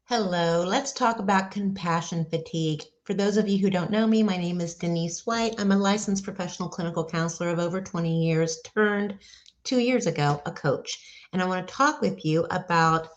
Hello, let's talk about compassion fatigue. For those of you who don't know me, my name is Denise White. I'm a licensed professional clinical counselor of over 20 years, turned 2 years ago a coach. And I want to talk with you about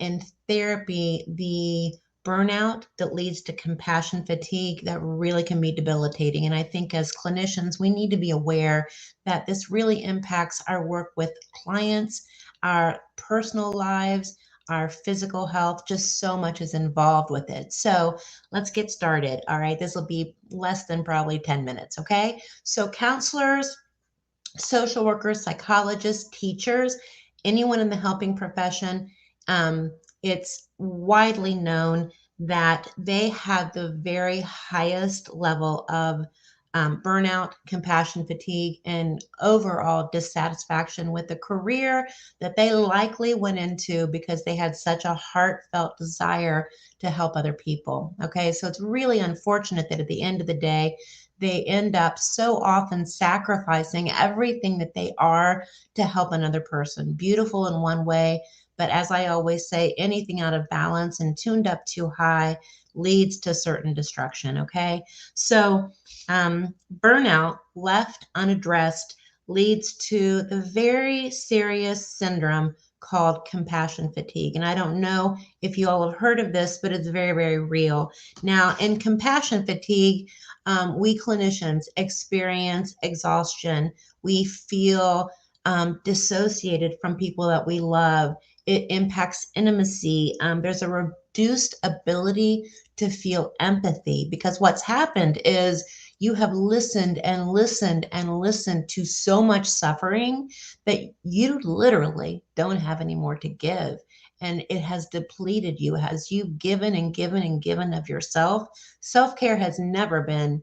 in therapy the burnout that leads to compassion fatigue that really can be debilitating. And I think as clinicians, we need to be aware that this really impacts our work with clients, our personal lives, our physical health. Just so much is involved with it. So let's get started. All right, this will be less than probably 10 minutes. Okay, so counselors, social workers, psychologists, teachers, anyone in the helping profession, it's widely known that they have the very highest level of burnout, compassion fatigue, and overall dissatisfaction with the career that they likely went into because they had such a heartfelt desire to help other people. Okay, so it's really unfortunate that at the end of the day, they end up so often sacrificing everything that they are to help another person. Beautiful in one way, but as I always say, anything out of balance and tuned up too high leads to certain destruction. Okay, so burnout left unaddressed leads to the very serious syndrome called compassion fatigue. And I don't know if you all have heard of this, but it's very, very real. Now, in compassion fatigue, we clinicians experience exhaustion. We feel dissociated from people that we love. It impacts intimacy. There's a reduced ability to feel empathy because what's happened is you have listened and listened and listened to so much suffering that you literally don't have any more to give. And it has depleted you as you've given and given and given of yourself. Self-care has never been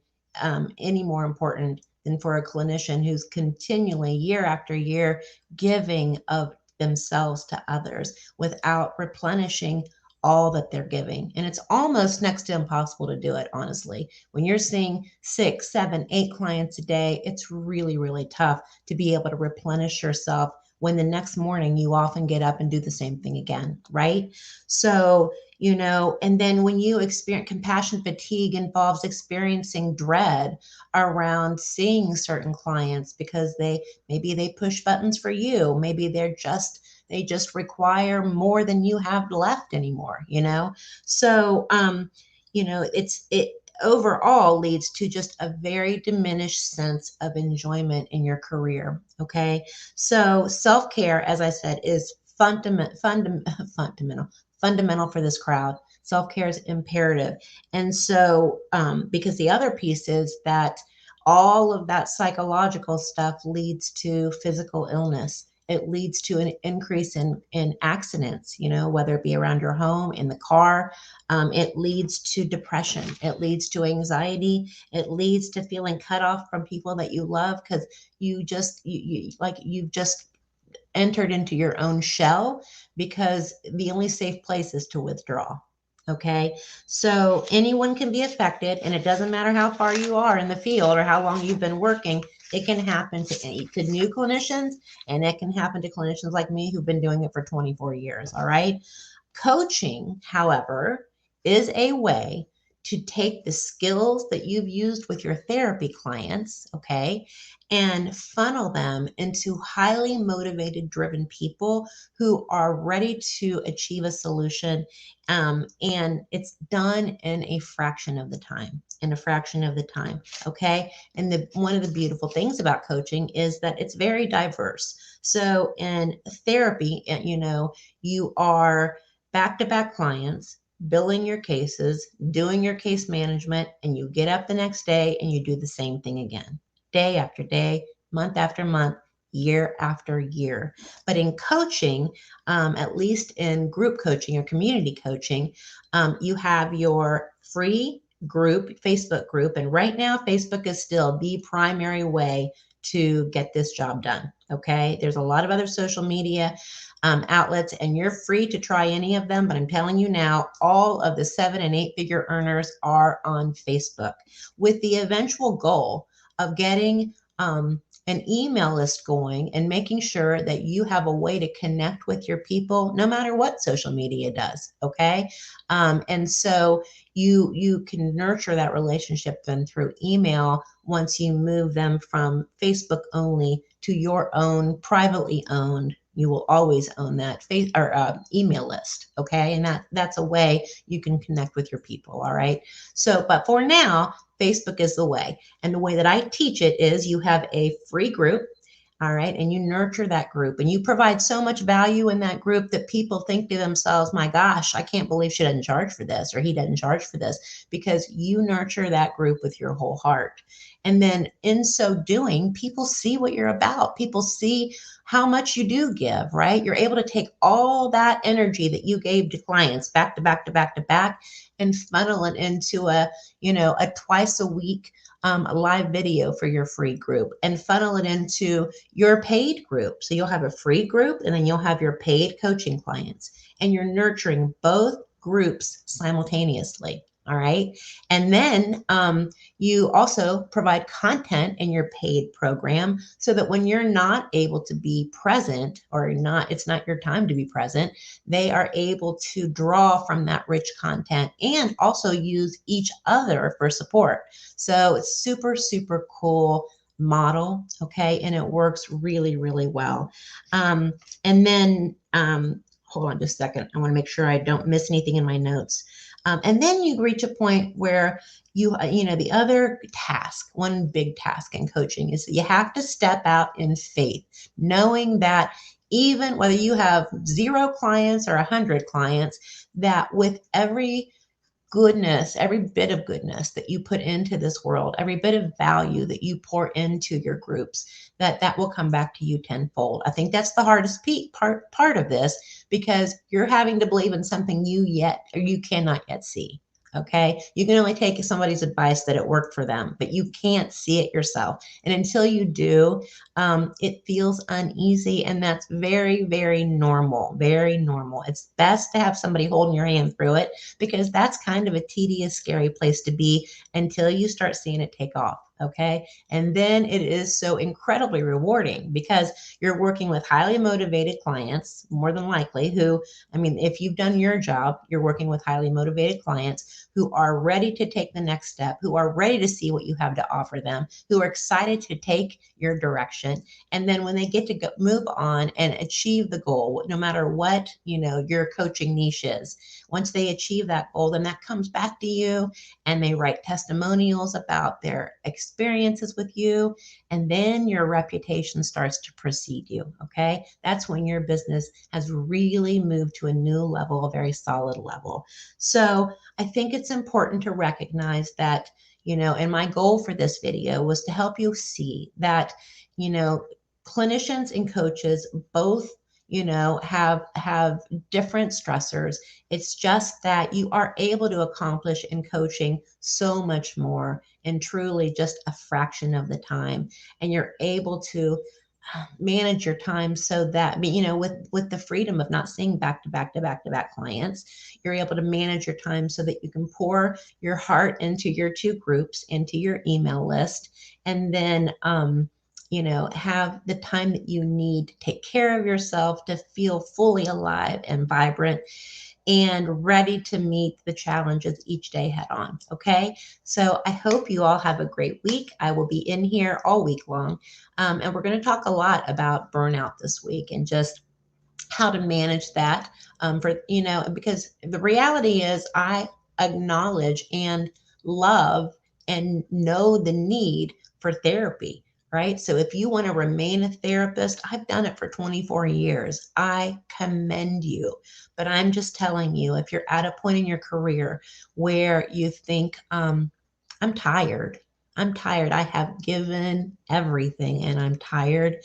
any more important than for a clinician who's continually, year after year, giving of themselves to others without replenishing all that they're giving. And it's almost next to impossible to do it, honestly. When you're seeing 6, 7, 8 clients a day, it's really, really tough to be able to replenish yourself when the next morning you often get up and do the same thing again, right? So, and then when you experience compassion fatigue involves experiencing dread around seeing certain clients because maybe they push buttons for you, maybe they just require more than you have left anymore. So it overall leads to just a very diminished sense of enjoyment in your career. Okay, so self-care, as I said, is fundamental for this crowd. Self-care is imperative. And so because the other piece is that all of that psychological stuff leads to physical illness. It leads to an increase in accidents, whether it be around your home, in the car. It leads to depression. It leads to anxiety. It leads to feeling cut off from people that you love because you've just entered into your own shell because the only safe place is to withdraw. Okay, so anyone can be affected, and it doesn't matter how far you are in the field or how long you've been working. It can happen to new clinicians, and it can happen to clinicians like me who've been doing it for 24 years. All right. Coaching, however, is a way to take the skills that you've used with your therapy clients, okay, and funnel them into highly motivated, driven people who are ready to achieve a solution. And it's done in a fraction of the time, okay? And one of the beautiful things about coaching is that it's very diverse. So in therapy, you are back-to-back clients, billing your cases, doing your case management, and you get up the next day and you do the same thing again, day after day, month after month, year after year. But in coaching, at least in group coaching or community coaching, you have your free group, Facebook group. And right now, Facebook is still the primary way to get this job done. Okay. There's a lot of other social media outlets, and you're free to try any of them. But I'm telling you now, all of the 7 and 8 figure earners are on Facebook with the eventual goal of getting an email list going and making sure that you have a way to connect with your people no matter what social media does. Okay. And so you can nurture that relationship then through email once you move them from Facebook only to your own privately owned. You will always own that face or email list. Okay. And that's a way you can connect with your people. All right. So, but for now, Facebook is the way. And the way that I teach it is you have a free group. All right. And you nurture that group and you provide so much value in that group that people think to themselves, my gosh, I can't believe she doesn't charge for this or he doesn't charge for this, because you nurture that group with your whole heart. And then in so doing, people see what you're about. People see how much you do give, right? You're able to take all that energy that you gave to clients back to back to back to back and funnel it into a twice a week live video for your free group and funnel it into your paid group. So you'll have a free group and then you'll have your paid coaching clients, and you're nurturing both groups simultaneously. All right. And then you also provide content in your paid program so that when you're not able to be present or it's not your time to be present, they are able to draw from that rich content and also use each other for support. So it's super, super cool model. Okay. And it works really, really well. And then hold on just a second. I want to make sure I don't miss anything in my notes. And then you reach a point where the other task, one big task in coaching is that you have to step out in faith, knowing that even whether you have 0 clients or 100 clients, that with every goodness, every bit of goodness that you put into this world, every bit of value that you pour into your groups, that will come back to you tenfold. I think that's the hardest part of this, because you're having to believe in something you cannot yet see. Okay. You can only take somebody's advice that it worked for them, but you can't see it yourself. And until you do, it feels uneasy. And that's very, very normal. Very normal. It's best to have somebody holding your hand through it, because that's kind of a tedious, scary place to be until you start seeing it take off. Okay. And then it is so incredibly rewarding because you're working with highly motivated clients, more than likely, if you've done your job, you're working with highly motivated clients who are ready to take the next step, who are ready to see what you have to offer them, who are excited to take your direction. And then when they get to move on and achieve the goal, no matter what, your coaching niche is, once they achieve that goal, then that comes back to you and they write testimonials about their experiences with you. And then your reputation starts to precede you. Okay. That's when your business has really moved to a new level, a very solid level. So I think it's important to recognize that, and my goal for this video was to help you see that, clinicians and coaches both have different stressors. It's just that you are able to accomplish in coaching so much more in truly just a fraction of the time. And you're able to manage your time so that, with the freedom of not seeing back to back to back to back clients, you're able to manage your time so that you can pour your heart into your 2 groups, into your email list, and then, have the time that you need to take care of yourself, to feel fully alive and vibrant and ready to meet the challenges each day head on. Okay. So I hope you all have a great week. I will be in here all week long. And we're going to talk a lot about burnout this week and just how to manage that because the reality is I acknowledge and love and know the need for therapy, right? So if you want to remain a therapist, I've done it for 24 years. I commend you. But I'm just telling you, if you're at a point in your career where you think, I'm tired. I have given everything and I'm tired.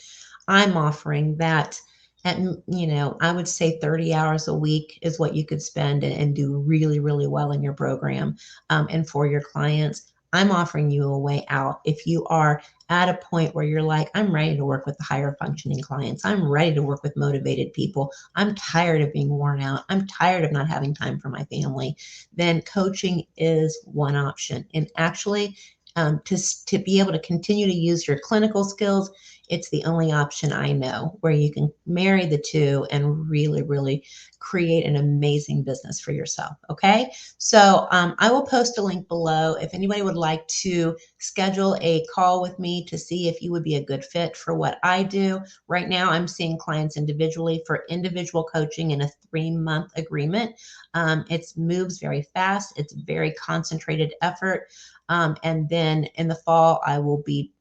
I'm offering that at, I would say 30 hours a week is what you could spend and do really, really well in your program and for your clients. I'm offering you a way out. If you are at a point where you're like, I'm ready to work with the higher functioning clients. I'm ready to work with motivated people. I'm tired of being worn out. I'm tired of not having time for my family. Then coaching is one option. And actually, to be able to continue to use your clinical skills, it's the only option I know where you can marry the two and really, really create an amazing business for yourself. Okay. So I will post a link below if anybody would like to schedule a call with me to see if you would be a good fit for what I do. Right now, I'm seeing clients individually for individual coaching in a 3-month agreement. It moves very fast. It's very concentrated effort. And then in the fall, I will be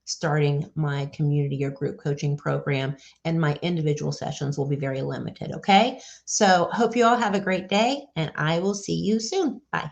starting my community or group coaching program, and my individual sessions will be very limited. Okay. So hope you all have a great day, and I will see you soon. Bye.